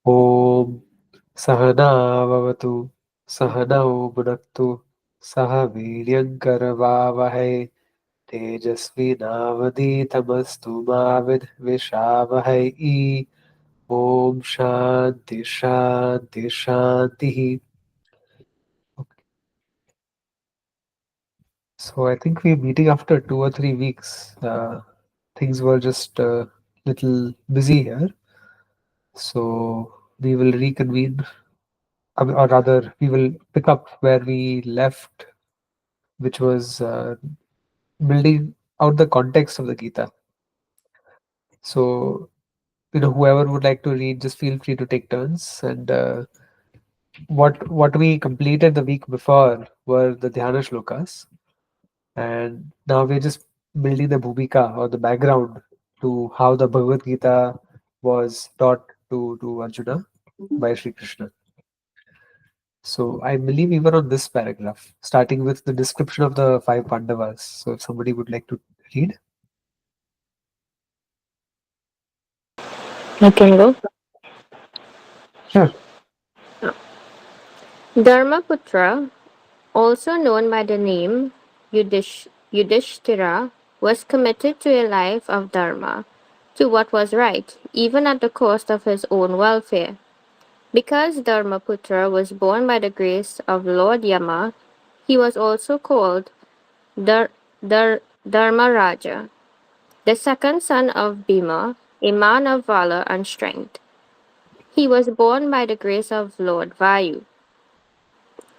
ॐ सहना भवतु सहनौ भुनक्तु सह वीर्यङ्करवावहै तेजस्विनावधीतमस्तु मा विद्विषावहै। ॐ शान्ति शान्ति शान्तिः। So I think we're meeting after 2 or 3 weeks. Things were just a little busy here. So we will reconvene, or rather, we will pick up where we left, which was building out the context of the Gita. So, whoever would like to read, just feel free to take turns. And what we completed the week before were the Dhyana shlokas, and now we're just building the bhumika or the background to how the Bhagavad Gita was taught to Arjuna by Sri Krishna. So I believe we were on this paragraph, starting with the description of the five Pandavas. So if somebody would like to read. I can go. Sure. Dharmaputra, also known by the name Yudhishthira, was committed to a life of dharma, to what was right, even at the cost of his own welfare. Because Dharmaputra was born by the grace of Lord Yama, he was also called Dhar- Dharmaraja, the second son of Bhima, a man of valor and strength. He was born by the grace of Lord Vayu.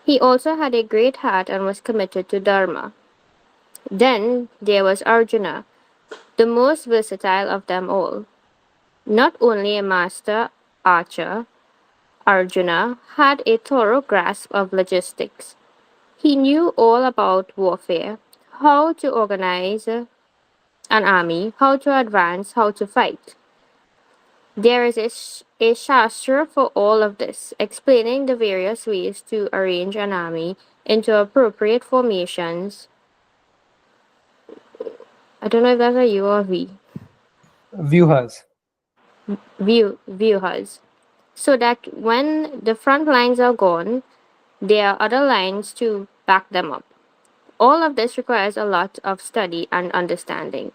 He also had a great heart and was committed to Dharma. Then there was Arjuna, the most versatile of them all. Not only a master archer, Arjuna had a thorough grasp of logistics. He knew all about warfare, how to organize an army, how to advance, how to fight. There is a shastra for all of this, explaining the various ways to arrange an army into appropriate formations. I don't know if that's a U or V. Vyuhas. Viewers. So that when the front lines are gone, there are other lines to back them up. All of this requires a lot of study and understanding.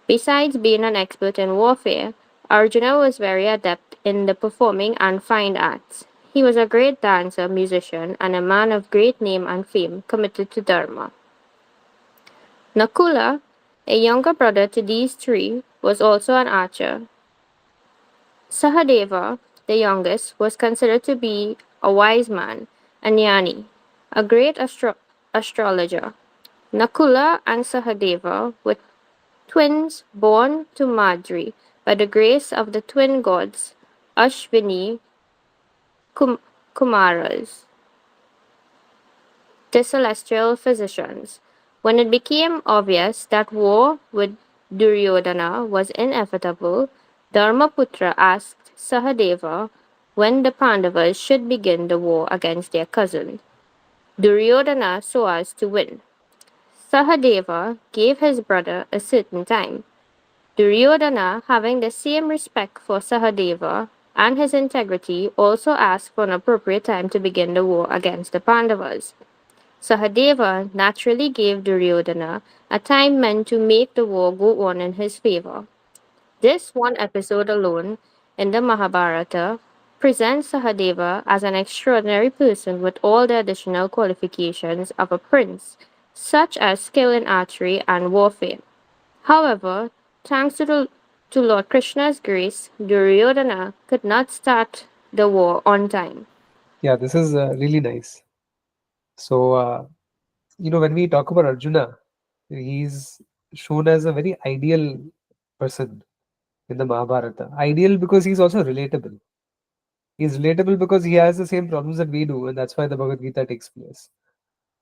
Besides being an expert in warfare, Arjuna was very adept in the performing and fine arts. He was a great dancer, musician, and a man of great name and fame committed to Dharma. Nakula, a younger brother to these three, was also an archer. Sahadeva, the youngest, was considered to be a wise man, a jnani, a great astrologer. Nakula and Sahadeva were twins born to Madri by the grace of the twin gods Ashwini Kum- Kumaras, the celestial physicians. When it became obvious that war with Duryodhana was inevitable, Dharmaputra asked Sahadeva when the Pandavas should begin the war against their cousin, Duryodhana, so as to win. Sahadeva gave his brother a certain time. Duryodhana, having the same respect for Sahadeva and his integrity, also asked for an appropriate time to begin the war against the Pandavas. Sahadeva naturally gave Duryodhana a time meant to make the war go on in his favor. This one episode alone in the Mahabharata presents Sahadeva as an extraordinary person with all the additional qualifications of a prince, such as skill in archery and warfare. However, thanks to Lord Krishna's grace, Duryodhana could not start the war on time. Yeah, this is really nice. So, when we talk about Arjuna, he's shown as a very ideal person in the Mahabharata. Ideal because he's also relatable. He's relatable because he has the same problems that we do, and that's why the Bhagavad Gita takes place.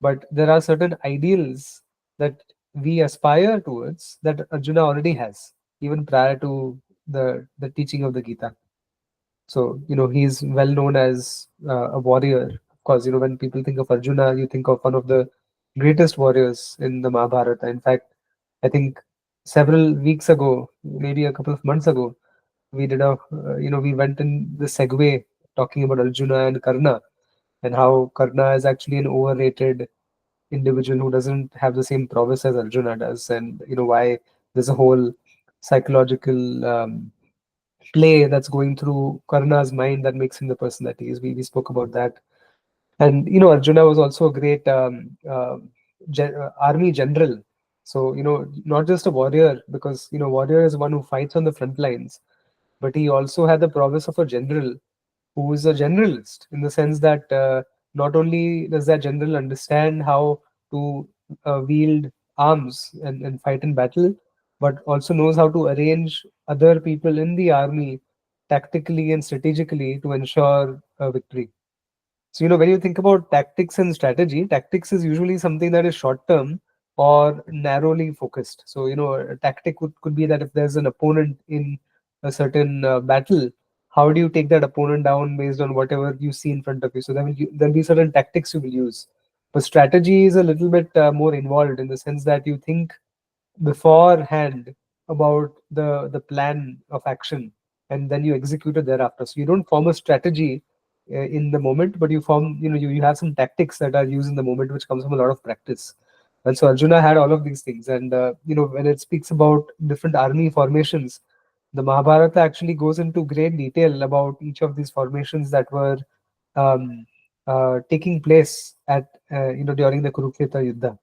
But there are certain ideals that we aspire towards that Arjuna already has, even prior to the teaching of the Gita. So, he's well known as a warrior. Of course, when people think of Arjuna, you think of one of the greatest warriors in the Mahabharata. In fact, I think several weeks ago, maybe a couple of months ago, we did a, we went in the segue talking about Arjuna and Karna, and how Karna is actually an overrated individual who doesn't have the same prowess as Arjuna does, and why there's a whole psychological play that's going through Karna's mind that makes him the person that he is. We spoke about that. And Arjuna was also a great army general. So not just a warrior, because warrior is one who fights on the front lines, but he also had the prowess of a general who is a generalist, in the sense that not only does that general understand how to wield arms and fight in battle, but also knows how to arrange other people in the army tactically and strategically to ensure victory. So, when you think about tactics and strategy, tactics is usually something that is short term or narrowly focused. So, a tactic could be that if there's an opponent in a certain battle, how do you take that opponent down based on whatever you see in front of you? So, there'll be certain tactics you will use. But strategy is a little bit more involved, in the sense that you think beforehand about the plan of action, and then you execute it thereafter. So you don't form a strategy in the moment, but you form, you have some tactics that are used in the moment, which comes from a lot of practice. And so Arjuna had all of these things. And when it speaks about different army formations, the Mahabharata actually goes into great detail about each of these formations that were um, taking place at during the Kurukshetra Yuddha.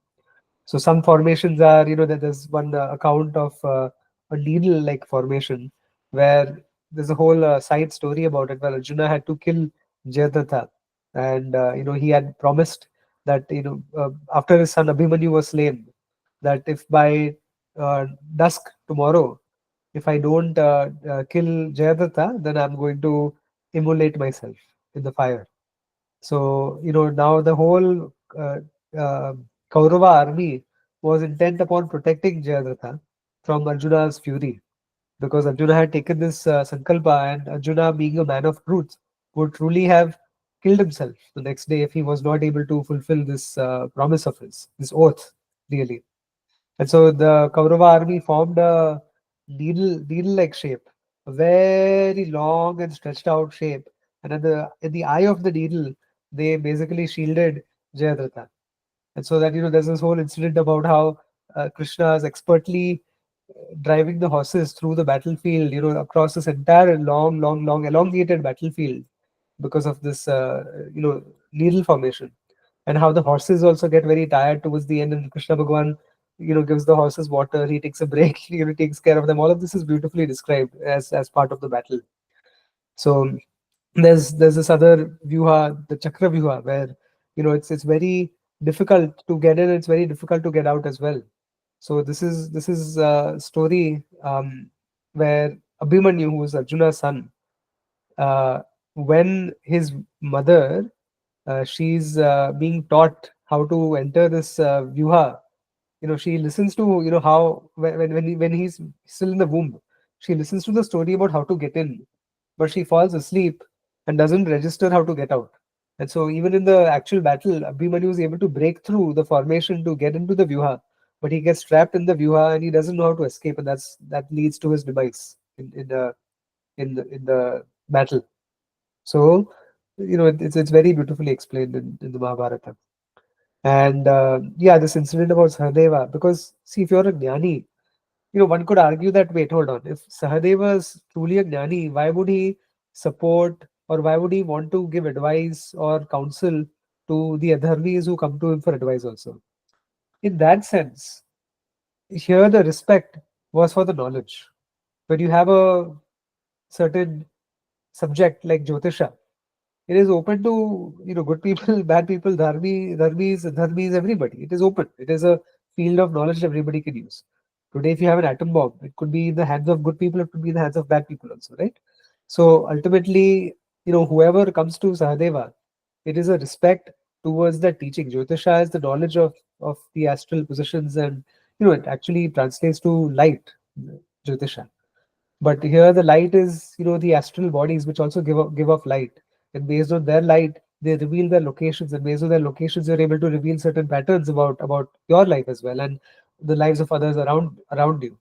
So some formations are, that there's one account of a needle-like formation, where there's a whole side story about it, where Arjuna had to kill Jayadratha, and he had promised that after his son Abhimanyu was slain, that if by dusk tomorrow, if I don't kill Jayadratha, then I'm going to immolate myself in the fire. So, now the whole uh, Kaurava army was intent upon protecting Jayadratha from Arjuna's fury, because Arjuna had taken this sankalpa, and Arjuna, being a man of truth, would truly have killed himself the next day if he was not able to fulfill this promise of his, this oath, really. And so the Kaurava army formed a needle-like shape, a very long and stretched out shape. And at the eye of the needle, they basically shielded Jayadratha. And so that there's this whole incident about how Krishna is expertly driving the horses through the battlefield, across this entire long, long, long, elongated battlefield, because of this, needle formation, and how the horses also get very tired towards the end, and Krishna Bhagwan, gives the horses water, he takes a break, takes care of them. All of this is beautifully described as part of the battle. So there's this other vyuha, the chakra vyuha, where it's very difficult to get in, it's very difficult to get out as well. So this is a story where Abhimanyu, who is Arjuna's son, uh, when his mother, she's being taught how to enter this vyuha, she listens to, how when he's still in the womb, she listens to the story about how to get in, but she falls asleep and doesn't register how to get out. And so even in the actual battle, Abhimanyu is able to break through the formation to get into the vyuha, but he gets trapped in the vyuha and he doesn't know how to escape, and that leads to his demise in the battle. So it's very beautifully explained in the Mahabharata. And yeah, this incident about Sahadeva, because see, if you're a jnani, one could argue that, wait, hold on, if Sahadeva is truly a jnani, why would he support, or why would he want to give advice or counsel to the adharmis who come to him for advice also? In that sense, here the respect was for the knowledge. When you have a certain subject like Jyotisha, it is open to good people, bad people, dharmis, everybody. It is open. It is a field of knowledge that everybody can use. Today, if you have an atom bomb, it could be in the hands of good people, it could be in the hands of bad people also, right? So ultimately, whoever comes to Sahadeva, it is a respect towards that teaching. Jyotisha is the knowledge of the astral positions, and it actually translates to light, Jyotisha. But here the light is, the astral bodies, which also give off light. And based on their light, they reveal their locations. And based on their locations, you're able to reveal certain patterns about your life as well, and the lives of others around you.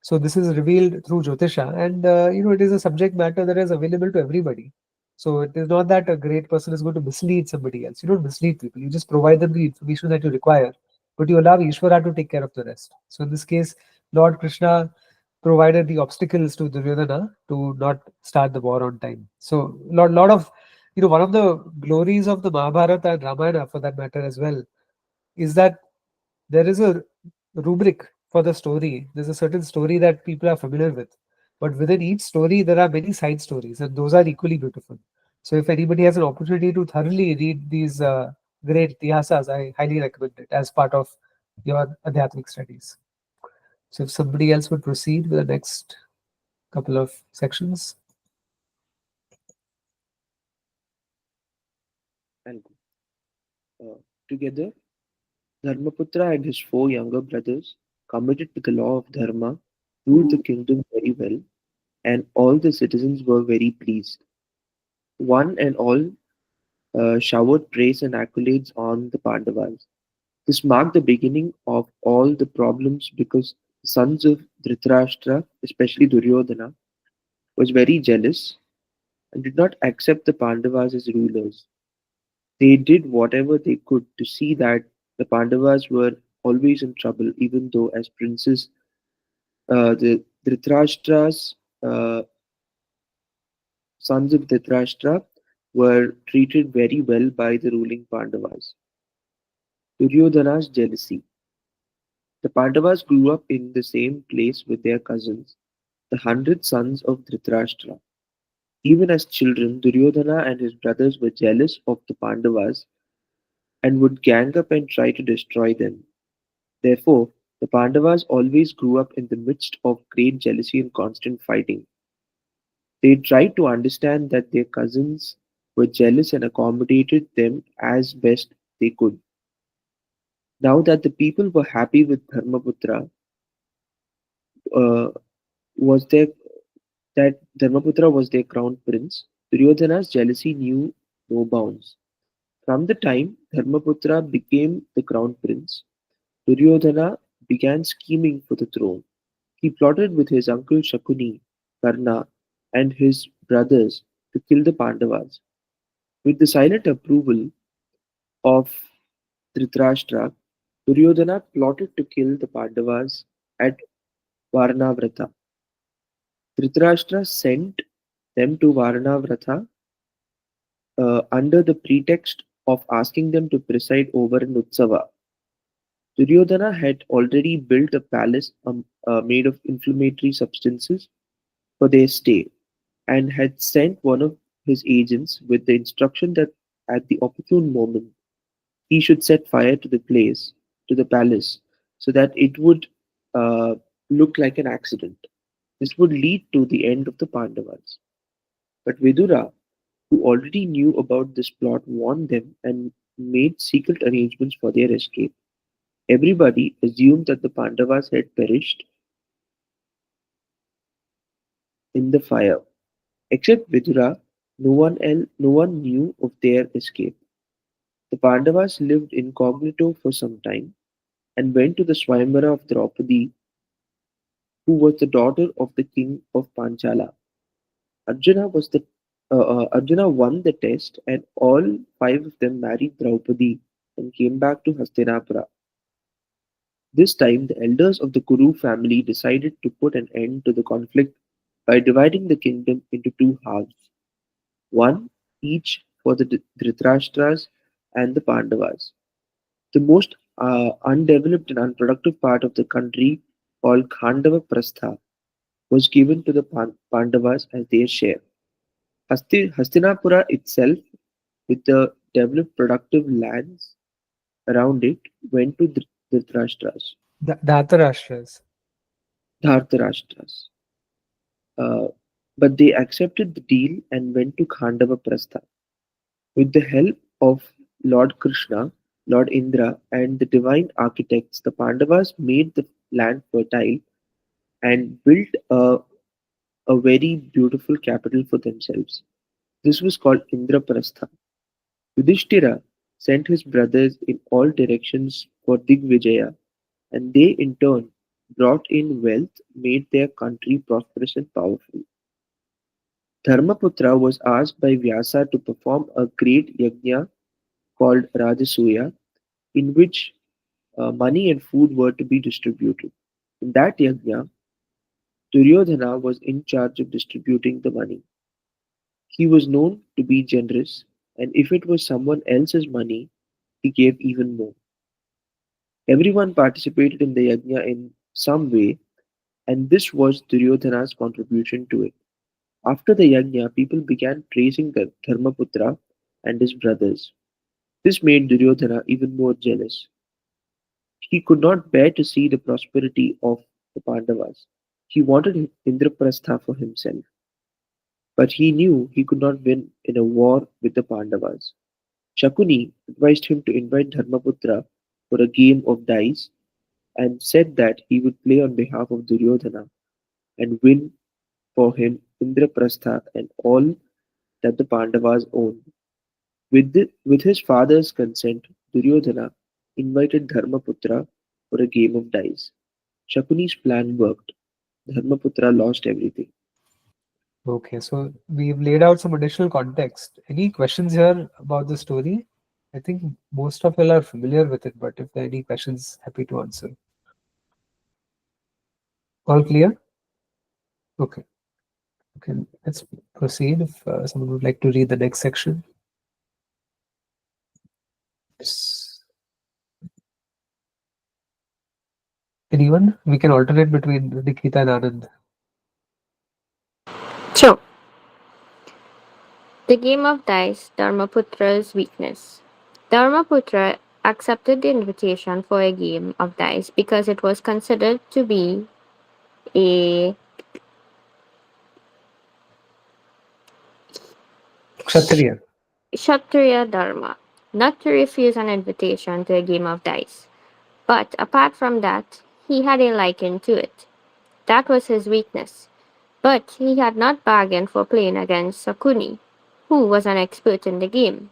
So this is revealed through Jyotisha, and it is a subject matter that is available to everybody. So it is not that a great person is going to mislead somebody else. You don't mislead people. You just provide them the information that you require, but you allow Ishvara to take care of the rest. So in this case, Lord Krishna provided the obstacles to Duryodhana to not start the war on time. So lot of one of the glories of the Mahabharata and Ramayana, for that matter as well, is that there is a rubric for the story. There's a certain story that people are familiar with. But within each story, there are many side stories, and those are equally beautiful. So, if anybody has an opportunity to thoroughly read these great itihasas, I highly recommend it as part of your Adhyatmic studies. So, if somebody else would proceed with the next couple of sections. And together, Dharmaputra and his four younger brothers, committed to the law of Dharma, ruled the kingdom very well, and all the citizens were very pleased. One and all showered praise and accolades on the Pandavas. This marked the beginning of all the problems because the sons of Dhritarashtra, especially Duryodhana, was very jealous and did not accept the Pandavas as rulers. They did whatever they could to see that the Pandavas were always in trouble, even though as princes, the Dhritarashtra's sons of Dhritarashtra were treated very well by the ruling Pandavas. Duryodhana's jealousy. The Pandavas grew up in the same place with their cousins, the 100 sons of Dhritarashtra. Even as children, Duryodhana and his brothers were jealous of the Pandavas and would gang up and try to destroy them. Therefore, the Pandavas always grew up in the midst of great jealousy and constant fighting. They tried to understand that their cousins were jealous and accommodated them as best they could. Now that the people were happy with Dharmaputra, uh, was their that Dharmaputra was their crown prince, Duryodhana's jealousy knew no bounds. From the time Dharmaputra became the crown prince, Duryodhana began scheming for the throne. He plotted with his uncle Shakuni, Karna, and his brothers to kill the Pandavas. With the silent approval of Dhritarashtra, Duryodhana plotted to kill the Pandavas at Varnavrata. Dhritarashtra sent them to Varnavrata under the pretext of asking them to preside over an Utsava. Duryodhana had already built a palace made of inflammatory substances for their stay, and had sent one of his agents with the instruction that at the opportune moment he should set fire to the palace, so that it would uh, look like an accident. This would lead to the end of the Pandavas. But Vidura, who already knew about this plot, warned them and made secret arrangements for their escape. Everybody assumed that the Pandavas had perished in the fire. Except Vidura, no one knew of their escape. The Pandavas lived incognito for some time and went to the Swayamvara of Draupadi, who was the daughter of the king of Panchala. Arjuna won the test, and all five of them married Draupadi and came back to Hastinapura. This time, the elders of the Kuru family decided to put an end to the conflict by dividing the kingdom into two halves, one each for the Dhritarashtras and the Pandavas. The most undeveloped and unproductive part of the country, called Khandava Prastha, was given to the Pandavas as their share. Hastinapura itself, with the developed productive lands around it, went to Dhritarashtra's, Dhartarashtra's. Dhartarashtra's. Uh, but they accepted the deal and went to Khandava Prastha. With the help of Lord Krishna, Lord Indra, and the divine architects, the Pandavas made the land fertile and built a very beautiful capital for themselves. This was called Indraprastha. Yudhishthira sent his brothers in all directions for Digvijaya, and they in turn brought in wealth, made their country prosperous and powerful. Dharmaputra was asked by Vyasa to perform a great yajna called Rajasuya, in which money and food were to be distributed. In that yajna, Duryodhana was in charge of distributing the money. He was known to be generous, and if it was someone else's money, he gave even more. Everyone participated in the yajna in some way, and this was Duryodhana's contribution to it. After the yajna, people began praising the Dharmaputra and his brothers. This made Duryodhana even more jealous. He could not bear to see the prosperity of the Pandavas. He wanted Indraprastha for himself, but he knew he could not win in a war with the Pandavas. Shakuni advised him to invite Dharmaputra for a game of dice and said that he would play on behalf of Duryodhana and win for him Indraprastha and all that the Pandavas owned. With his father's consent, Duryodhana invited Dharmaputra for a game of dice. Shakuni's plan worked. Dharmaputra lost everything. Okay, so we've laid out some additional context. Any questions here about the story? I think most of you are familiar with it, but if there are any questions, happy to answer. All clear? Okay. Okay, let's proceed. If someone would like to read the next section. Yes. Anyone? We can alternate between Nikita and Anand. So, the game of dice, Dharmaputra's weakness. Dharmaputra accepted the invitation for a game of dice because it was considered to be a Kshatriya. Kshatriya Dharma, not to refuse an invitation to a game of dice. But apart from that, he had a liking to it. That was his weakness. But he had not bargained for playing against Sakuni, who was an expert in the game.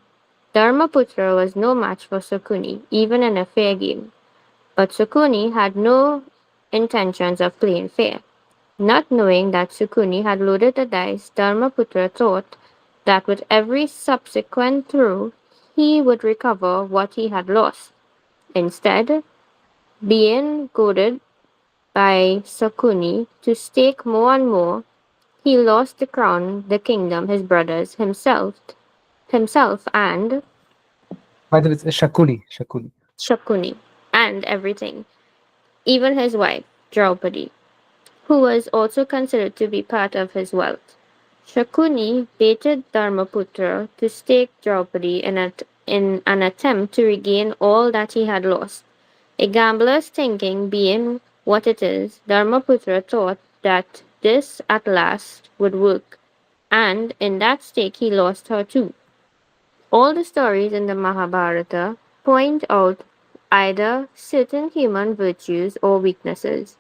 Dharmaputra was no match for Sakuni, even in a fair game. But Sakuni had no intentions of playing fair. Not knowing that Sukuni had loaded the dice, Dharmaputra thought that with every subsequent throw he would recover what he had lost. Instead, being goaded by Sakuni to stake more and more, he lost the crown, the kingdom, his brothers, himself and By the way, it's Shakuni. Shakuni. Shakuni, and everything, even his wife, Draupadi, who was also considered to be part of his wealth. Shakuni baited Dharmaputra to stake Draupadi in an attempt to regain all that he had lost. A gambler's thinking being what it is, Dharmaputra thought that this at last would work, and in that stake he lost her too. All the stories in the Mahabharata point out either certain human virtues or weaknesses.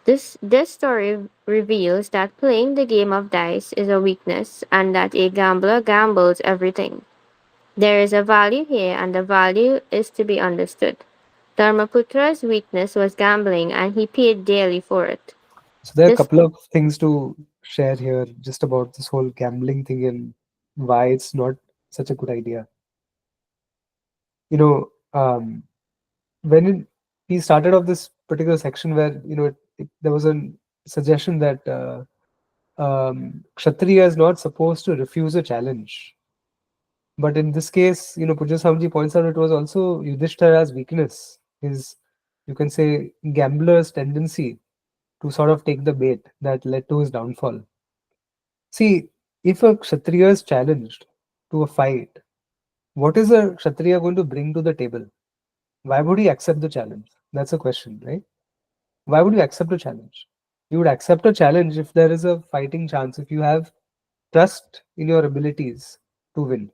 This story reveals that playing the game of dice is a weakness and that a gambler gambles everything. There is a value here and the value is to be understood. Dharmaputra's weakness was gambling and he paid dearly for it. So there are a This couple of things to share here just about this whole gambling thing and why it's not such a good idea. You know, when he started off this particular section where there was a suggestion that Kshatriya is not supposed to refuse a challenge. But in this case, Pujya Swamiji points out it was also Yudhishthira's weakness, his, you can say, gambler's tendency to sort of take the bait that led to his downfall. See, if a Kshatriya is challenged to a fight, what is a Kshatriya going to bring to the table? Why would he accept the challenge? That's a question, right? Why would you accept a challenge? You would accept a challenge if there is a fighting chance, if you have trust in your abilities to win.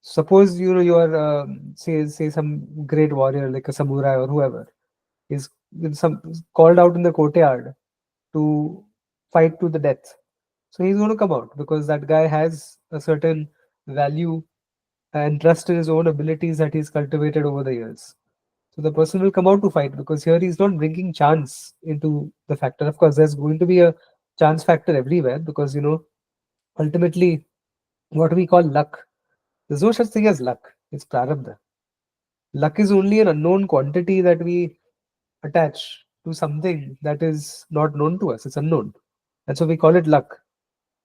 Suppose you are say some great warrior like a samurai or whoever is some called out in the courtyard to fight to the death. So he's going to come out because that guy has a certain value and trust in his own abilities that he's cultivated over the years. So the person will come out to fight because here he's not bringing chance into the factor. Of course, there's going to be a chance factor everywhere because ultimately what we call luck. There's no such thing as luck. It's prarabdha. Luck is only an unknown quantity that we attach to something that is not known to us. It's unknown. And so we call it luck.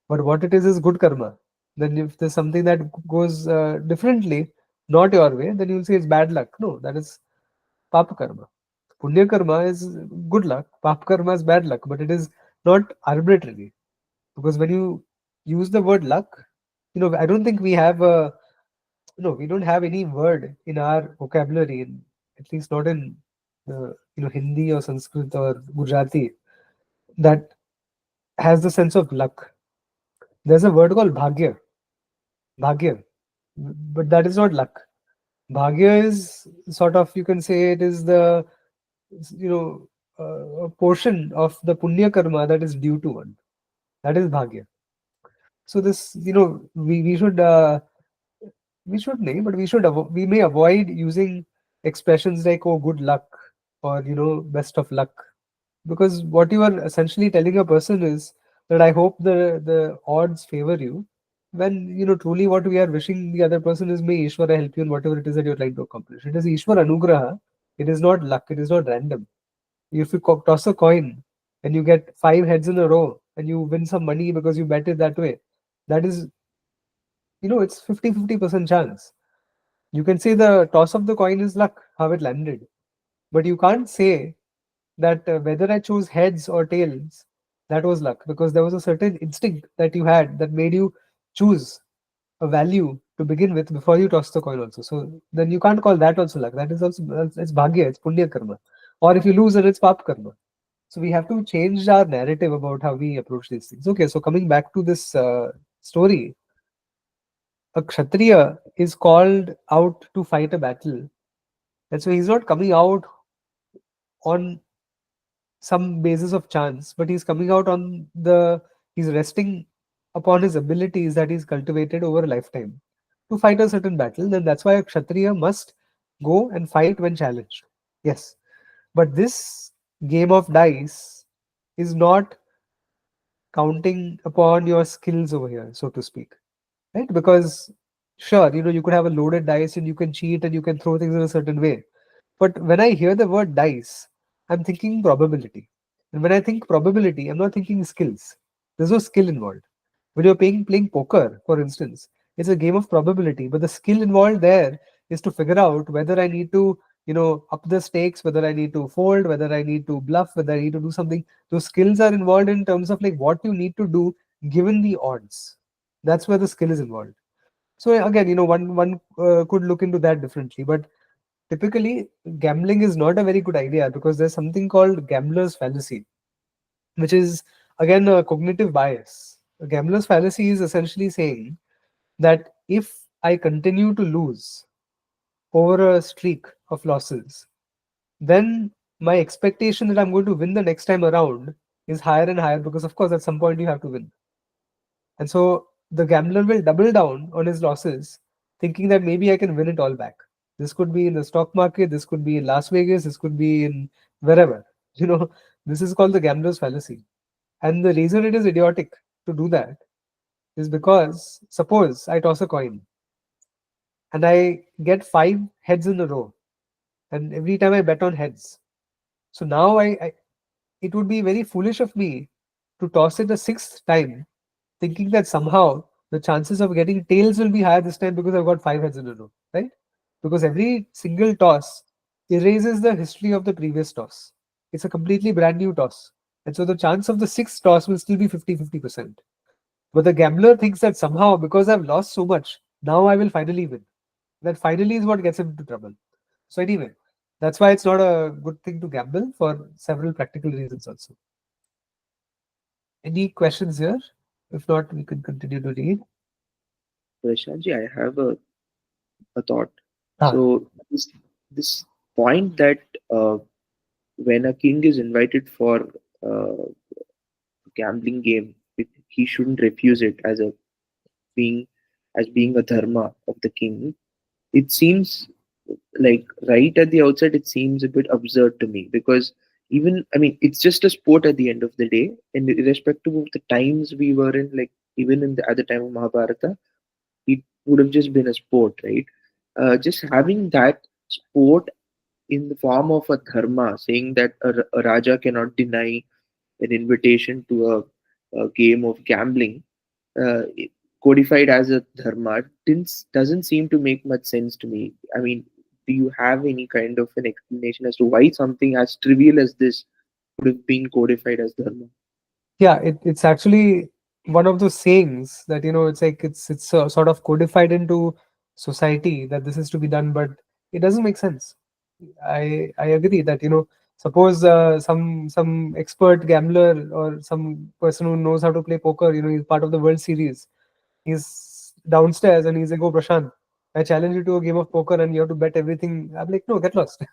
But what it is good karma. Then if there's something that goes differently, not your way, then you'll say it's bad luck. No, that is papa karma. Punya karma is good luck. Papa karma is bad luck. But it is not arbitrary. Because when you use the word luck, I don't think we have a we don't have any word in our vocabulary, at least not in Hindi or Sanskrit or Gujarati, that has the sense of luck. There's a word called bhagya, but that is not luck. Bhagya is sort of, you can say, it is the a portion of the punya karma that is due to one. That is bhagya. So this, we should name, but we may avoid using expressions like "oh, good luck" or "best of luck," because what you are essentially telling a person is that I hope the odds favor you. When truly what we are wishing the other person is, may Ishvara help you in whatever it is that you're trying to accomplish. It is Ishvara Anugraha. It is not luck. It is not random. If you toss a coin and you get 5 heads in a row and you win some money because you bet it that way, that is it's 50-50% chance. You can say the toss of the coin is luck, how it landed. But you can't say that whether I chose heads or tails, that was luck, because there was a certain instinct that you had that made you choose a value to begin with before you toss the coin also. So then you can't call that also luck. That is also, it's bhagya, it's punya karma. Or if you lose, then it's pap karma. So we have to change our narrative about how we approach these things. Okay, so coming back to this story, a kshatriya is called out to fight a battle. And so he's not coming out on some basis of chance, but he's coming out on he's resting upon his abilities that he's cultivated over a lifetime to fight a certain battle. Then that's why a kshatriya must go and fight when challenged. Yes. But this game of dice is not counting upon your skills over here, so to speak. Right? Because sure, you could have a loaded dice and you can cheat and you can throw things in a certain way. But when I hear the word dice, I'm thinking probability. And when I think probability, I'm not thinking skills. There's no skill involved. When you're playing poker, for instance, it's a game of probability, but the skill involved there is to figure out whether I need to, up the stakes, whether I need to fold, whether I need to bluff, whether I need to do something. Those skills are involved in terms of like what you need to do given the odds. That's where the skill is involved. So again, one could look into that differently, but typically gambling is not a very good idea because there's something called gambler's fallacy, which is again a cognitive bias. A gambler's fallacy is essentially saying that if I continue to lose over a streak of losses, then my expectation that I'm going to win the next time around is higher and higher, because of course at some point you have to win. And so the gambler will double down on his losses, thinking that maybe I can win it all back. This could be in the stock market, this could be in Las Vegas, this could be in wherever. This is called the gambler's fallacy. And the reason it is idiotic to do that is because suppose I toss a coin and I get 5 heads in a row, and every time I bet on heads. So now it would be very foolish of me to toss it a 6th time, thinking that somehow the chances of getting tails will be higher this time because I've got 5 heads in a row, right? Because every single toss erases the history of the previous toss. It's a completely brand new toss. And so the chance of the 6th toss will still be 50-50%. But the gambler thinks that somehow, because I've lost so much, now I will finally win. That finally is what gets him into trouble. So anyway, that's why it's not a good thing to gamble for several practical reasons also. Any questions here? If not, we can continue to read. Prashantji, I have a thought. Ah, So this point that uh, when a king is invited for a gambling game, he shouldn't refuse it as being a dharma of the king. It seems Like right at the outset, it seems a bit absurd to me because even, I mean, it's just a sport at the end of the day, and irrespective of the times we were in, like even at the time of Mahabharata, it would have just been a sport, right? Just having that sport in the form of a dharma, saying that a raja cannot deny an invitation to a game of gambling, uh, codified as a dharma, doesn't seem to make much sense to me. I mean, do you have any kind of an explanation as to why something as trivial as this would have been codified as dharma? Yeah, it's actually one of those sayings that, it's like it's sort of codified into society that this is to be done, but it doesn't make sense. I agree that, suppose some expert gambler or some person who knows how to play poker, he's part of the World Series. He's downstairs and he's like, "Oh, Prashant, I challenge you to a game of poker and you have to bet everything." I'm like, "No, get lost."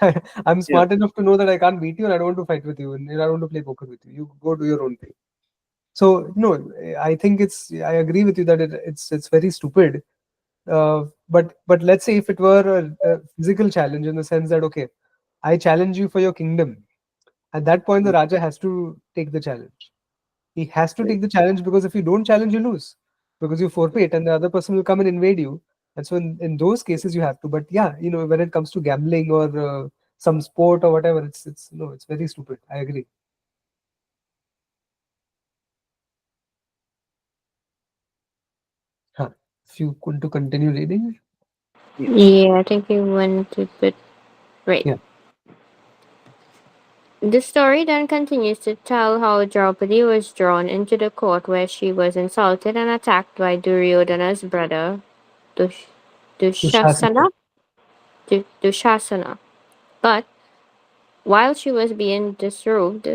I'm Yeah, smart enough to know that I can't beat you and I don't want to fight with you and I don't want to play poker with you. You go do your own thing. So no, I think I agree with you that it's very stupid. But let's say if it were a physical challenge in the sense that, okay, I challenge you for your kingdom. At that point, the mm, Raja has to take the challenge. He has to right. take the challenge because if you don't challenge, you lose because you forfeit, and the other person will come and invade you. And so in those cases, you have to. But yeah, when it comes to gambling or some sport or whatever, it's no, it's very stupid. I agree. Huh. If you want to continue reading, Yeah, Yeah, I think you went a bit right. yeah, The story then continues to tell how Draupadi was drawn into the court where she was insulted and attacked by Duryodhana's brother, Dush- Dushasana. Dushasana. Dushasana. But while she was being disrobed,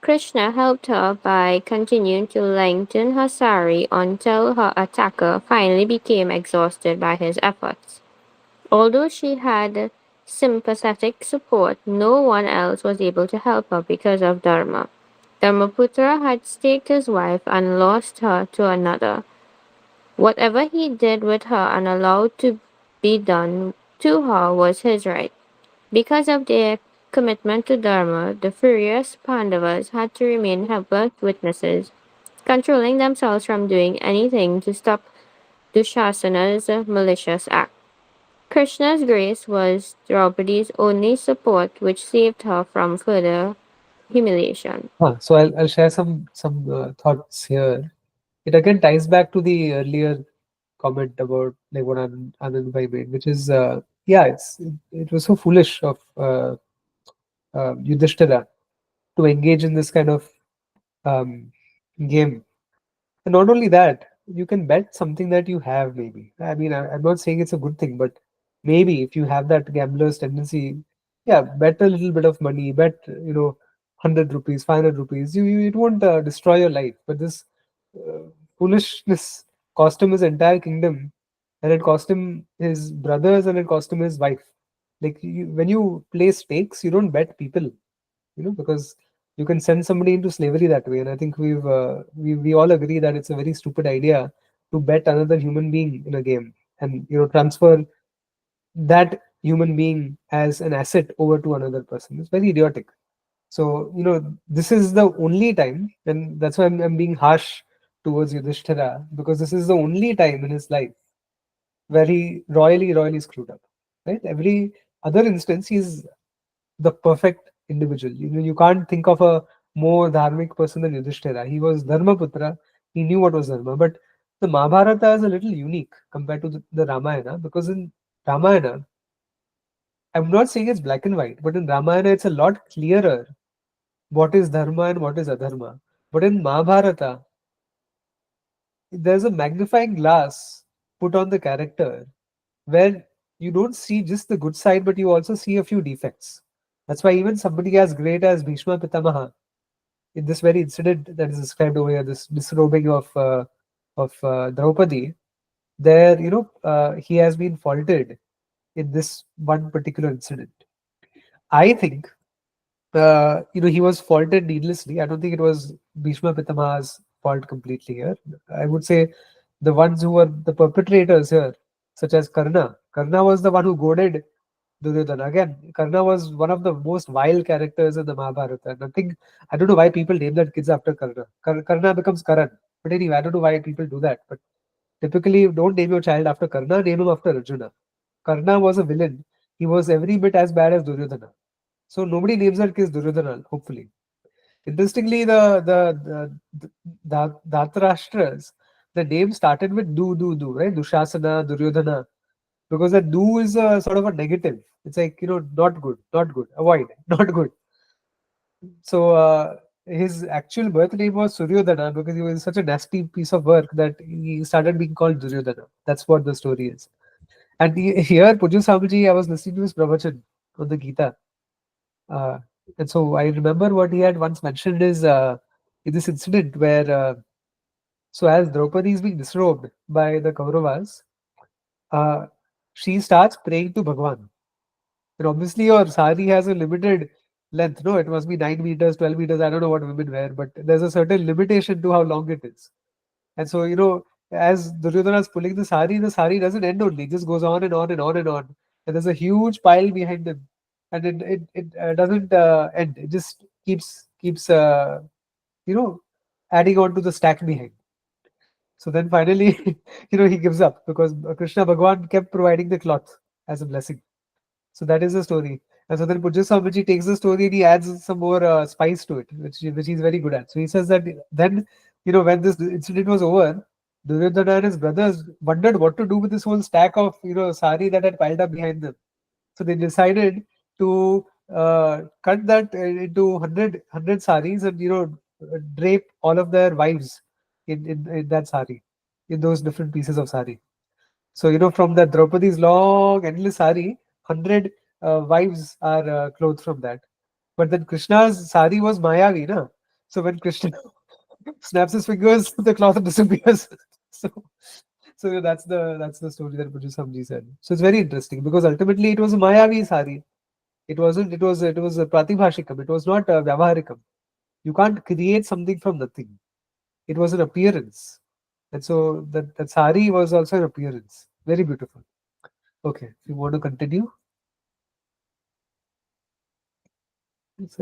Krishna helped her by continuing to lengthen her sari until her attacker finally became exhausted by his efforts. Although she had sympathetic support, no one else was able to help her because of Dharma. Dharmaputra had staked his wife and lost her to another. Whatever he did with her and allowed to be done to her was his right. Because of their commitment to Dharma, the furious Pandavas had to remain helpless witnesses, controlling themselves from doing anything to stop Dushasana's malicious act. Krishna's grace was Draupadi's only support which saved her from further humiliation. So I'll share some thoughts here. It again ties back to the earlier comment about like what Anand Bhai made, which is yeah, it was so foolish of Yudhishthira to engage in this kind of um, game. And not only that, you can bet something that you have, maybe. I mean, I'm not saying it's a good thing, but maybe if you have that gambler's tendency, yeah, bet a little bit of money, bet, 100 rupees, 500 rupees. It won't destroy your life. But this uh, foolishness cost him his entire kingdom, and it cost him his brothers, and it cost him his wife. Like, when you play stakes, you don't bet people, because you can send somebody into slavery that way. And I think we all agree that it's a very stupid idea to bet another human being in a game and transfer that human being as an asset over to another person. It's very idiotic. So this is the only time, and that's why I'm being harsh towards Yudhishthira, because this is the only time in his life where he royally screwed up. Right? Every other instance, he's the perfect individual. You can't think of a more dharmic person than Yudhishthira. He was Dharmaputra. He knew what was Dharma. But the Mahabharata is a little unique compared to the Ramayana, because in Ramayana, I'm not saying it's black and white, but in Ramayana, it's a lot clearer what is Dharma and what is Adharma. But in Mahabharata, there's a magnifying glass put on the character where you don't see just the good side, but you also see a few defects. That's why even somebody as great as Bhishma Pitamaha, in this very incident that is described over here, this disrobing of Draupadi, there he has been faulted in this one particular incident. I think he was faulted needlessly. I don't think it was Bhishma Pitamaha's fault completely here. I would say the ones who were the perpetrators here such as Karna. Karna was the one who goaded Duryodhana. Again, Karna was one of the most vile characters in the Mahabharata. And I don't know why people name their kids after Karna. Karna becomes Karan. But anyway, I don't know why people do that. But typically, don't name your child after Karna, name him after Arjuna. Karna was a villain. He was every bit as bad as Duryodhana. So nobody names their kids Duryodhana, hopefully. Interestingly, the Dhritarashtra's, the name started with do, right? Dushasana, Duryodhana, because that do is a sort of a negative. It's like, not good, avoid, not good. So his actual birth name was Suryodhana because he was such a nasty piece of work that he started being called Duryodhana. That's what the story is. And here, Puju Swamiji, I was listening to his pravachan on the Gita. Uh, and so I remember what he had once mentioned is in this incident where, so as Draupadi is being disrobed by the Kauravas, uh, she starts praying to Bhagwan. And obviously, your sari has a limited length. No, it must be 9 meters, 12 meters. I don't know what women wear, but there's a certain limitation to how long it is. And so, as Duryodhana is pulling the sari doesn't end only, it just goes on and on and on and on. And there's a huge pile behind him. And it doesn't end. It just keeps adding on to the stack behind. So then finally, he gives up because Krishna Bhagwan kept providing the cloth as a blessing. So that is the story. And so then Pujya Swamiji takes the story and he adds some more spice to it, which he's very good at. So he says that then, when this incident was over, Duryodhana and his brothers wondered what to do with this whole stack of, sari that had piled up behind them. So they decided to cut that into 100 saris and, drape all of their wives in that sari, in those different pieces of sari. So, from the Draupadi's long, endless sari, 100 wives are clothed from that. But then Krishna's sari was Mayavi, na? So when Krishna snaps his fingers, the cloth disappears. so, so that's the story that Puju Samji said. So it's very interesting because ultimately it was a Mayavi sari. It wasn't. It was a Pratibhashikam. It was not a Vyavaharikam. You can't create something from nothing. It was an appearance. And so that sari was also an appearance. Very beautiful. Okay, if you want to continue. Yes,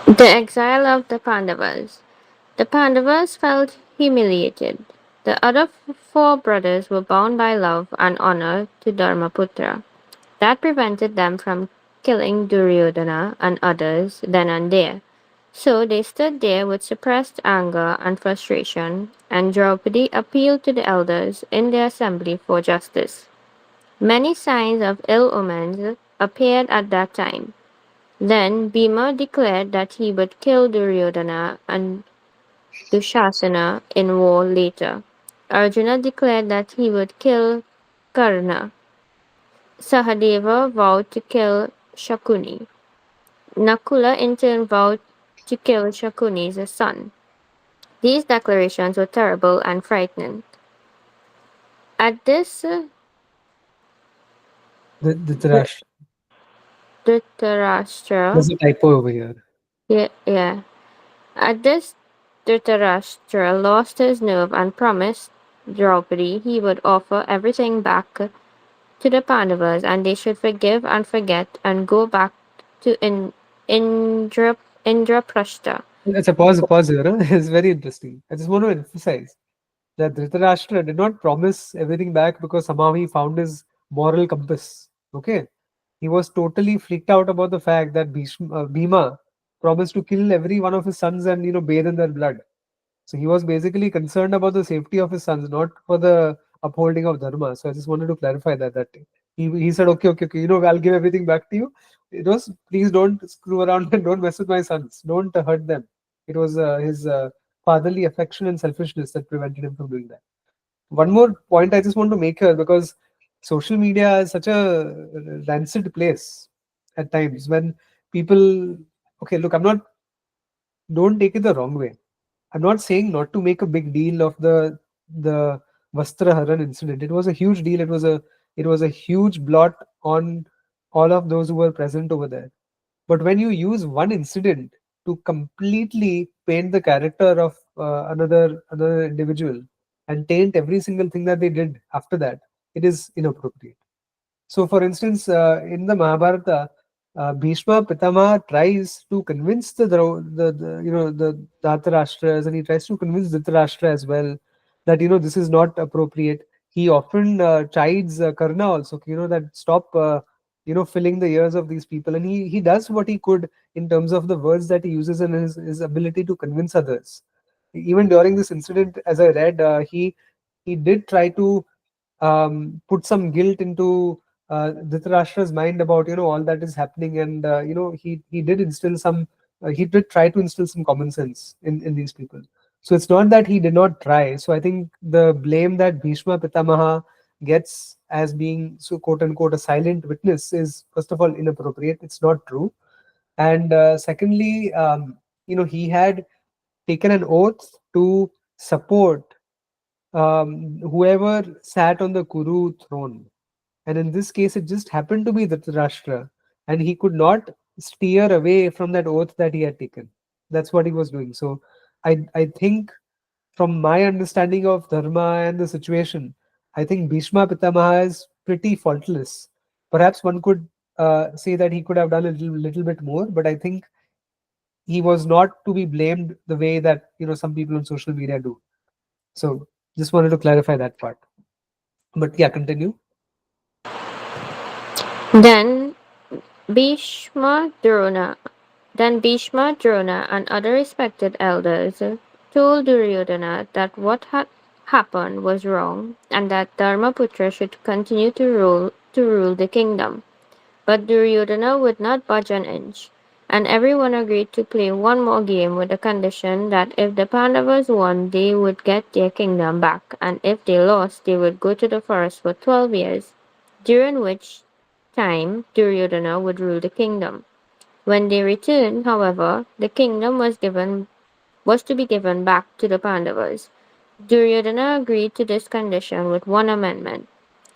The exile of the Pandavas. The Pandavas felt humiliated. The other four brothers were bound by love and honor to Dharmaputra. That prevented them from killing Duryodhana and others then and there. So they stood there with suppressed anger and frustration, and Draupadi appealed to the elders in the assembly for justice. Many signs of ill omens appeared at that time. Then Bhima declared that he would kill Duryodhana and Dushasana in war later. Arjuna declared that he would kill Karna. Sahadeva vowed to kill Shakuni. Nakula in turn vowed to kill Shakuni's son. These declarations were terrible and frightening. At this, the Dhritarashtra. Dhritarashtra, There's a typo over here. yeah, at this, Dhritarashtra lost his nerve and promised Draupadi he would offer everything back to the Pandavas and they should forgive and forget and go back to Indraprastha. It's a pause here. Huh? It's very interesting. I just want to emphasize that Dhritarashtra did not promise everything back because somehow he found his moral compass. Okay, he was totally freaked out about the fact that Bhima promised to kill every one of his sons and bathe in their blood. So he was basically concerned about the safety of his sons, not for the upholding of dharma. So I just wanted to clarify that he said, okay, I'll give everything back to you. It was, please don't screw around and don't mess with my sons. Don't hurt them. It was his fatherly affection and selfishness that prevented him from doing that. One more point I just want to make here, because social media is such a rancid place at times when people, okay, look, don't take it the wrong way. I'm not saying not to make a big deal of the Vastra Haran incident. It was a huge deal. It was a huge blot on all of those who were present over there. But when you use one incident to completely paint the character of another individual and taint every single thing that they did after that, it is inappropriate. So, for instance, in the Mahabharata, Bhishma Pitama tries to convince the Dhritarashtra's, and he tries to convince Dhritarashtra as well that this is not appropriate. He often chides Karna also, that stop filling the ears of these people, and he does what he could in terms of the words that he uses and his ability to convince others. Even during this incident, as I read, he did try to put some guilt into Dhritarashtra's mind about all that is happening, and he did instill some he did try to instill some common sense in these people. So it's not that he did not try. So I think the blame that Bhishma Pitamaha gets as being, so quote unquote, a silent witness is, first of all, inappropriate. It's not true. And secondly, he had taken an oath to support whoever sat on the Kuru throne. And in this case, it just happened to be Dhritarashtra, and he could not steer away from that oath that he had taken. That's what he was doing. So I think, from my understanding of Dharma and the situation, I think Bhishma Pitamaha is pretty faultless. Perhaps one could say that he could have done a little bit more, but I think he was not to be blamed the way that some people on social media do. So just wanted to clarify that part. But yeah, continue. Then Bhishma Drona Then Bhishma, Drona, and other respected elders told Duryodhana that what had happened was wrong and that Dharmaputra should continue to rule the kingdom. But Duryodhana would not budge an inch, and everyone agreed to play one more game with the condition that if the Pandavas won, they would get their kingdom back, and if they lost, they would go to the forest for 12 years, during which time Duryodhana would rule the kingdom. When they returned, however, the kingdom was to be given back to the Pandavas. Duryodhana agreed to this condition with one amendment.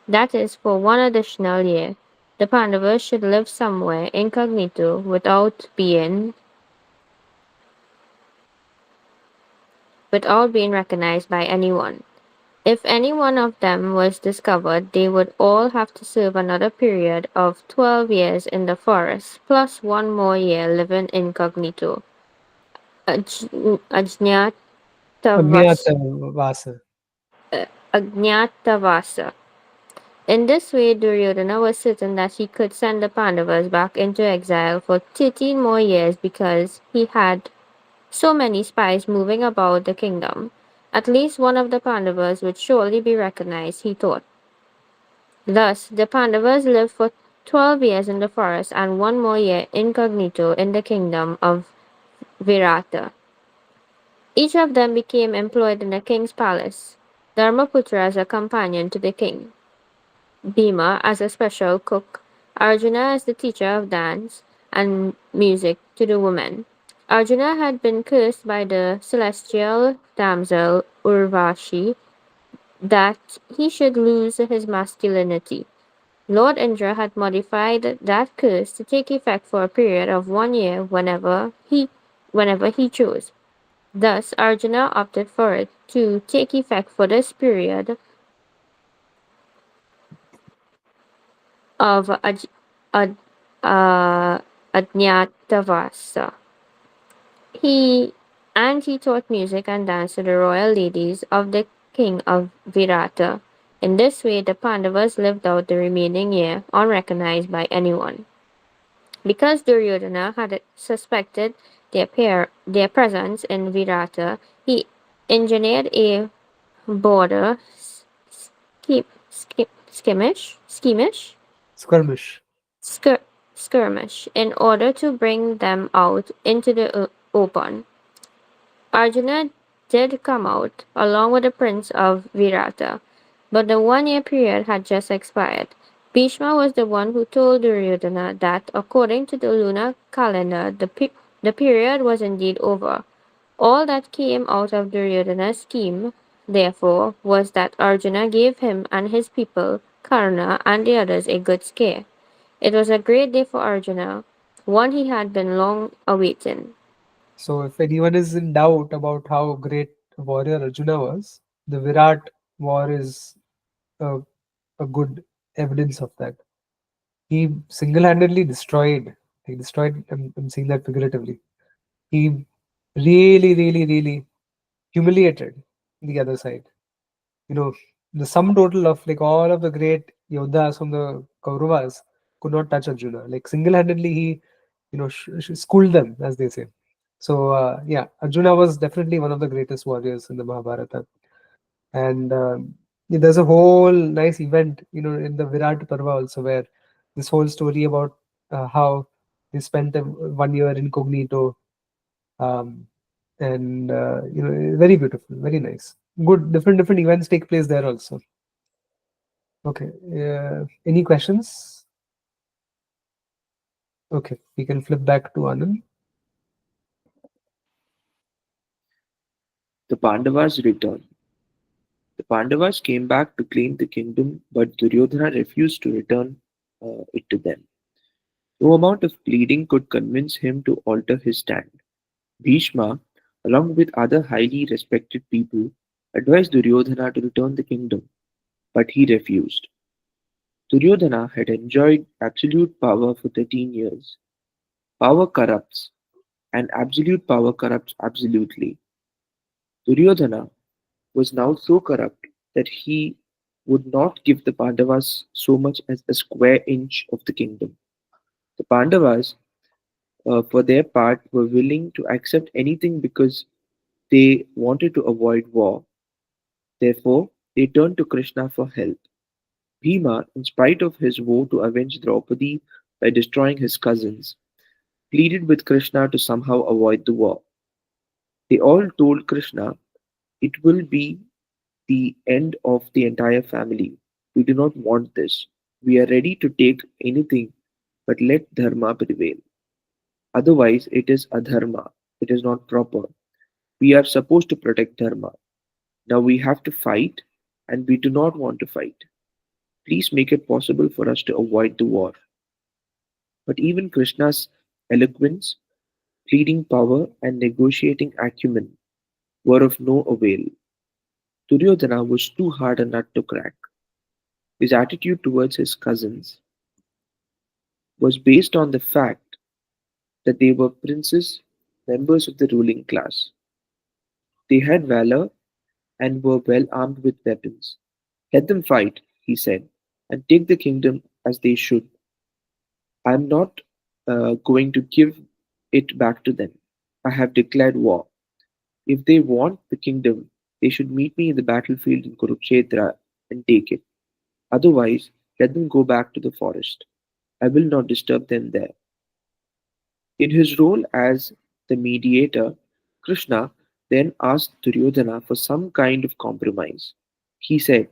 That is, for one additional year, the Pandavas should live somewhere incognito without being recognized by anyone. If any one of them was discovered, they would all have to serve another period of 12 years in the forest, plus one more year living incognito. Ajnatavas, Agnyata Vasa. Ajnatavasa. In this way, Duryodhana was certain that he could send the Pandavas back into exile for 13 more years because he had so many spies moving about the kingdom. At least one of the Pandavas would surely be recognized, he thought. Thus, the Pandavas lived for 12 years in the forest and one more year incognito in the kingdom of Virata. Each of them became employed in the king's palace, Dharmaputra as a companion to the king, Bhima as a special cook, Arjuna as the teacher of dance and music to the women. Arjuna had been cursed by the celestial damsel Urvashi that he should lose his masculinity. Lord Indra had modified that curse to take effect for a period of 1 year whenever he chose. Thus, Arjuna opted for it to take effect for this period of Ad- uh, Ajnatavasa. He taught music and dance to the royal ladies of the king of Virata. In this way, the Pandavas lived out the remaining year unrecognized by anyone. Because Duryodhana had suspected their presence in Virata, he engineered a border Skirmish. skir- skirmish in order to bring them out into the open. Arjuna did come out, along with the prince of Virata, but the 1 year period had just expired. Bhishma was the one who told Duryodhana that, according to the lunar calendar, the period was indeed over. All that came out of Duryodhana's scheme, therefore, was that Arjuna gave him and his people, Karna and the others, a good scare. It was a great day for Arjuna, one he had been long awaiting. So if anyone is in doubt about how great a warrior Arjuna was, The Virat war is a, a good evidence of that. He single-handedly destroyed. He destroyed. I'm saying that figuratively. He really, really, really humiliated the other side. You know, the sum total of like all of the great Yodhas from the Kauravas could not touch Arjuna. Like single-handedly, he, schooled them, as they say. So yeah, Arjuna was definitely one of the greatest warriors in the Mahabharata. And there's a whole nice event, in the Virat Parva also, where this whole story about how they spent 1 year incognito, um, and very beautiful, very nice. Good, different events take place there also. Okay, any questions? Okay, we can flip back to Anand. The Pandavas return. The Pandavas came back to claim the kingdom, but Duryodhana refused to return it to them. No amount of pleading could convince him to alter his stand. Bhishma, along with other highly respected people, advised Duryodhana to return the kingdom, but he refused. Duryodhana had enjoyed absolute power for 13 years. Power corrupts, and absolute power corrupts absolutely. Duryodhana was now so corrupt that he would not give the Pandavas so much as a square inch of the kingdom. The Pandavas, for their part, were willing to accept anything because they wanted to avoid war. Therefore, they turned to Krishna for help. Bhima, in spite of his vow to avenge Draupadi by destroying his cousins, pleaded with Krishna to somehow avoid the war. They all told Krishna, "It will be the end of the entire family. We do not want this. We are ready to take anything, but let dharma prevail. Otherwise, it is adharma. It is not proper. We are supposed to protect dharma. Now we have to fight, and we do not want to fight. Please make it possible for us to avoid the war." But even Krishna's eloquence, pleading power, and negotiating acumen were of no avail. Duryodhana was too hard a nut to crack. His attitude towards his cousins was based on the fact that they were princes, members of the ruling class. They had valor and were well armed with weapons. "Let them fight," he said, "and take the kingdom as they should. I am not going to give it back to them. I have declared war. If they want the kingdom, they should meet me in the battlefield in Kurukshetra and take it. Otherwise, let them go back to the forest. I will not disturb them there." In his role as the mediator, Krishna then asked Duryodhana for some kind of compromise. He said,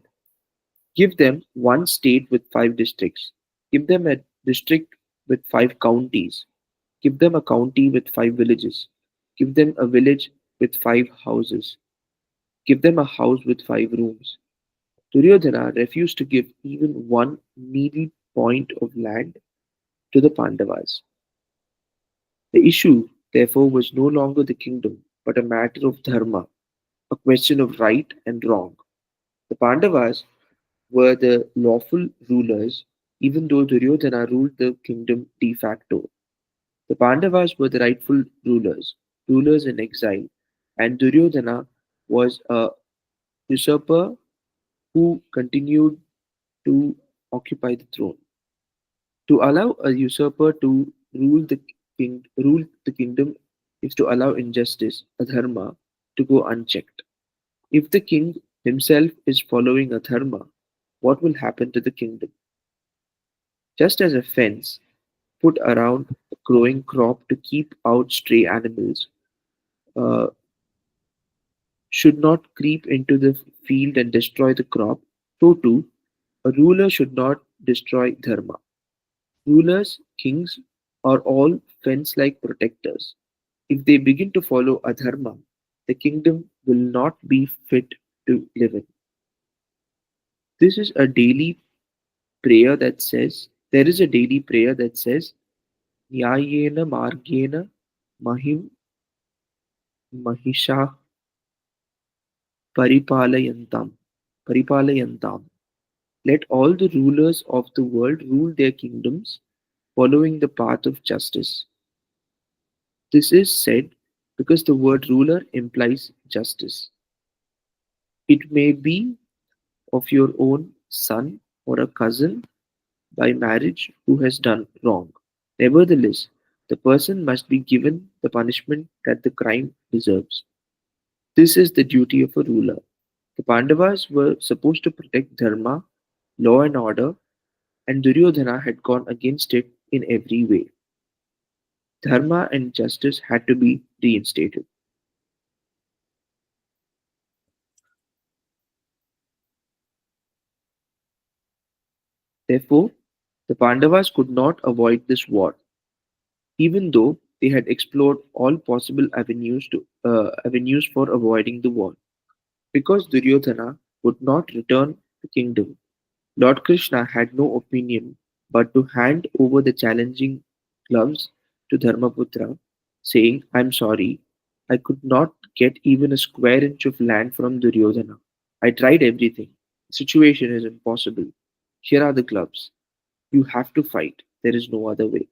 "Give them one state with 5 districts. Give them a district with 5 counties. Give them a county with 5 villages. Give them a village with 5 houses. Give them a house with 5 rooms." Duryodhana refused to give even one needle point of land to the Pandavas. The issue, therefore, was no longer the kingdom, but a matter of dharma, a question of right and wrong. The Pandavas were the lawful rulers, even though Duryodhana ruled the kingdom de facto. The Pandavas were the rightful rulers, rulers in exile, and Duryodhana was a usurper who continued to occupy the throne. To allow a usurper to rule the kingdom is to allow injustice, adharma, to go unchecked. If the king himself is following adharma, what will happen to the kingdom? Just as a fence put around a growing crop to keep out stray animals uh, should not creep into the field and destroy the crop, so too a ruler should not destroy dharma. Rulers, kings, are all fence-like protectors. If they begin to follow adharma, the kingdom will not be fit to live in. This is a daily prayer that says, there is a daily prayer that says, "Nyayena margena mahim mahisha paripalayantam, paripalayantam. Let all the rulers of the world rule their kingdoms, following the path of justice. This is said because the word ruler implies justice. It may be of your own son or a cousin by marriage who has done wrong. Nevertheless, the person must be given the punishment that the crime deserves. This is the duty of a ruler. The Pandavas were supposed to protect dharma, law and order, and Duryodhana had gone against it in every way. Dharma and justice had to be reinstated. Therefore, the Pandavas could not avoid this war, even though they had explored all possible avenues for avoiding the war. Because Duryodhana would not return the kingdom, Lord Krishna had no opinion but to hand over the challenging gloves to Dharmaputra, saying, "I'm sorry, I could not get even a square inch of land from Duryodhana. I tried everything. The situation is impossible. Here are the gloves. You have to fight. There is no other way."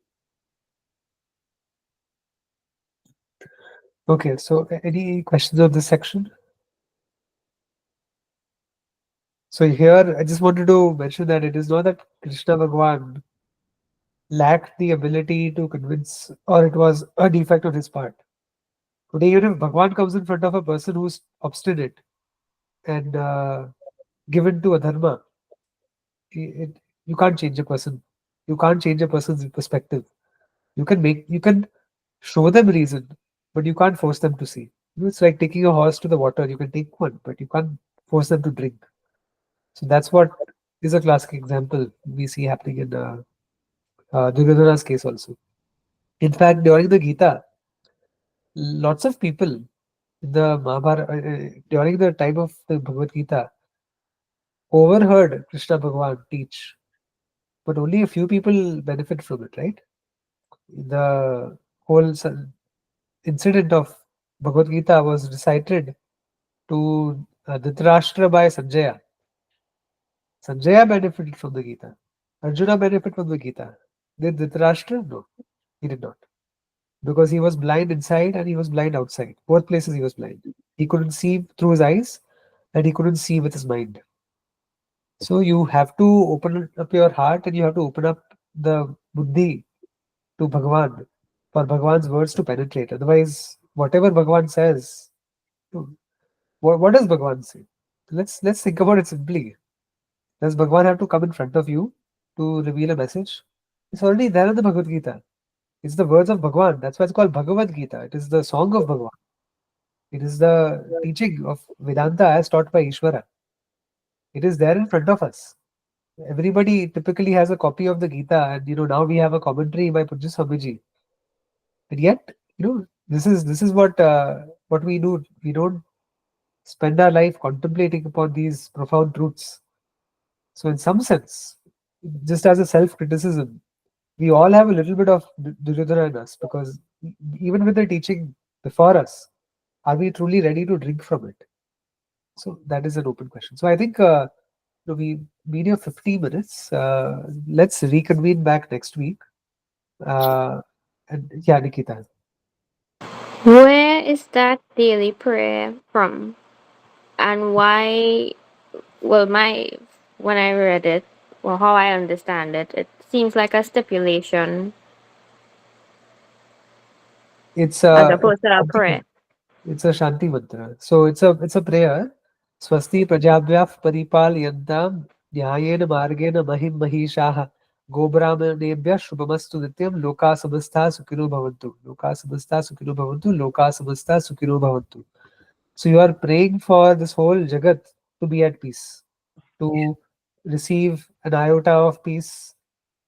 Okay, so any questions on this section? So here, I just wanted to mention that it is not that Krishna Bhagwan lacked the ability to convince, or it was a defect on his part. Today, even if Bhagwan comes in front of a person who's obstinate and given to a dharma, you can't change a person. You can't change a person's perspective. You can show them reason, but you can't force them to see. It's like taking a horse to the water. You can take one, but you can't force them to drink. So that's what is a classic example we see happening in Duryodhana's case also. In fact, during the Gita, lots of people in the Mahabharata, during the time of the Bhagavad Gita, overheard Krishna Bhagwan teach, but only a few people benefit from it, right? The whole incident of Bhagavad Gita was recited to Dhritarashtra by Sanjaya. Sanjaya benefited from the Gita. Arjuna benefited from the Gita. Did Dhritarashtra? No, he did not. Because he was blind inside and he was blind outside. Both places he was blind. He couldn't see through his eyes and he couldn't see with his mind. So you have to open up your heart and you have to open up the buddhi to Bhagwan for Bhagwan's words to penetrate. Otherwise, whatever Bhagwan says, what does Bhagwan say? Let's think about it simply. Does Bhagwan have to come in front of you to reveal a message? It's already there in the Bhagavad Gita. It's the words of Bhagwan. That's why it's called Bhagavad Gita. It is the song of Bhagwan. It is the teaching of Vedanta as taught by Ishvara. It is there in front of us. Everybody typically has a copy of the Gita, and now we have a commentary by Pujya Swamiji. And yet, this is what we do. We don't spend our life contemplating upon these profound truths. So, in some sense, just as a self-criticism, we all have a little bit of Duryodhana in us because even with the teaching before us, are we truly ready to drink from it? So that is an open question. So I think we been here 50 minutes. Let's reconvene back next week. And yeah, Nikita. Where is that daily prayer from? And why, well, when I read it, well, how I understand it, it seems like a stipulation It's as a opposed to a prayer. it's a Shanti mantra. So it's a prayer. Swasti prajabhyah paripalyantam nyayena margena mahim mahishaha gobrahmanebhyah shubhamastu nityam loka samastha sukhino bhavantu loka samastha sukhino bhavantu loka samastha sukhino bhavantu. So you are praying for this whole jagat to be at peace, to receive an iota of peace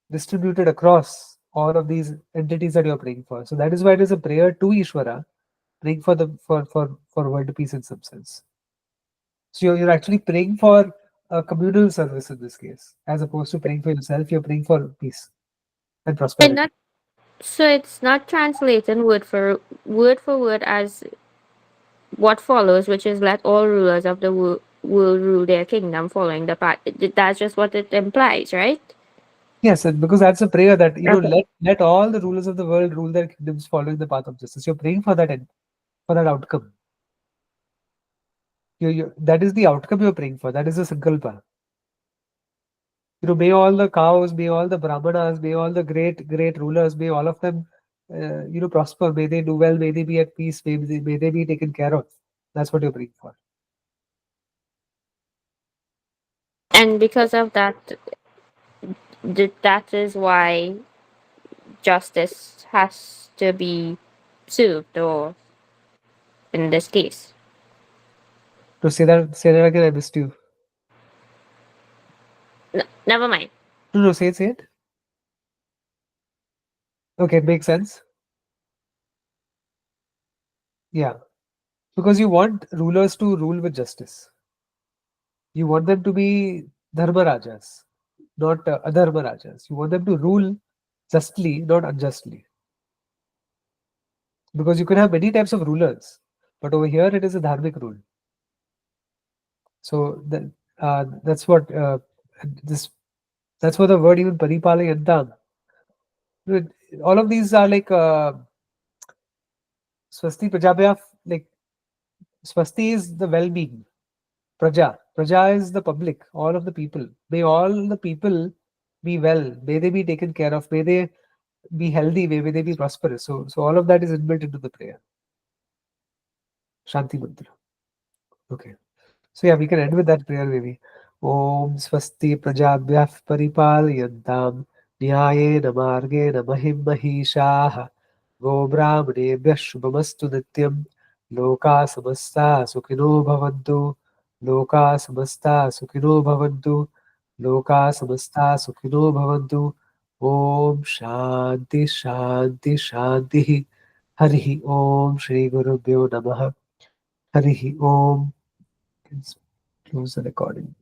distributed across all of these entities that you are praying for. So that is why it is a prayer to Ishvara, praying for the for world peace in some sense. So you're actually praying for a communal service in this case, as opposed to praying for yourself. You're praying for peace and And prosperity. not so it's not translated word for word as what follows, which is let all rulers of the world rule their kingdom following the path. That's just what it implies, right? Yes, and because that's a prayer that Okay. let all the rulers of the world rule their kingdoms following the path of justice. You're praying for that end, for that outcome. That is the outcome you're praying for. That is the sankalpa. May all the cows, may all the brahmanas, may all the great rulers, may all of them, prosper. May they do well. May they be at peace. May they be taken care of. That's what you're praying for. And because of that, that is why justice has to be served, or in this case. To say that again, I missed you. Never mind. No, say it. Okay, it makes sense. Yeah, because you want rulers to rule with justice. You want them to be dharma rajas, not adharma rajas. You want them to rule justly, not unjustly. Because you can have many types of rulers, but over here it is a dharmic rule. So that's what this. That's what the word even paripalayantam. All of these are like swasti prajabhya. Like swasti is the well-being. Praja is the public, all of the people. May all the people be well. May they be taken care of. May they be healthy. May they be prosperous. So all of that is inbuilt into the prayer. Shanti mantra. Okay. So yeah, we can end with that prayer maybe. Om Swasti Prajabhyah Paripalayantam Nyayena Margena Mahim Mahishaha Go Brahmanebhyah Shubhamastu Nityam Loka Samasta Sukhino Bhavantu Loka Samasta Sukhino Bhavantu Loka Samasta Sukhino Bhavantu Om Shanti Shanti Shanti Harihi Om Shri Gurubhyo Namaha Harihi Om. Close the recording.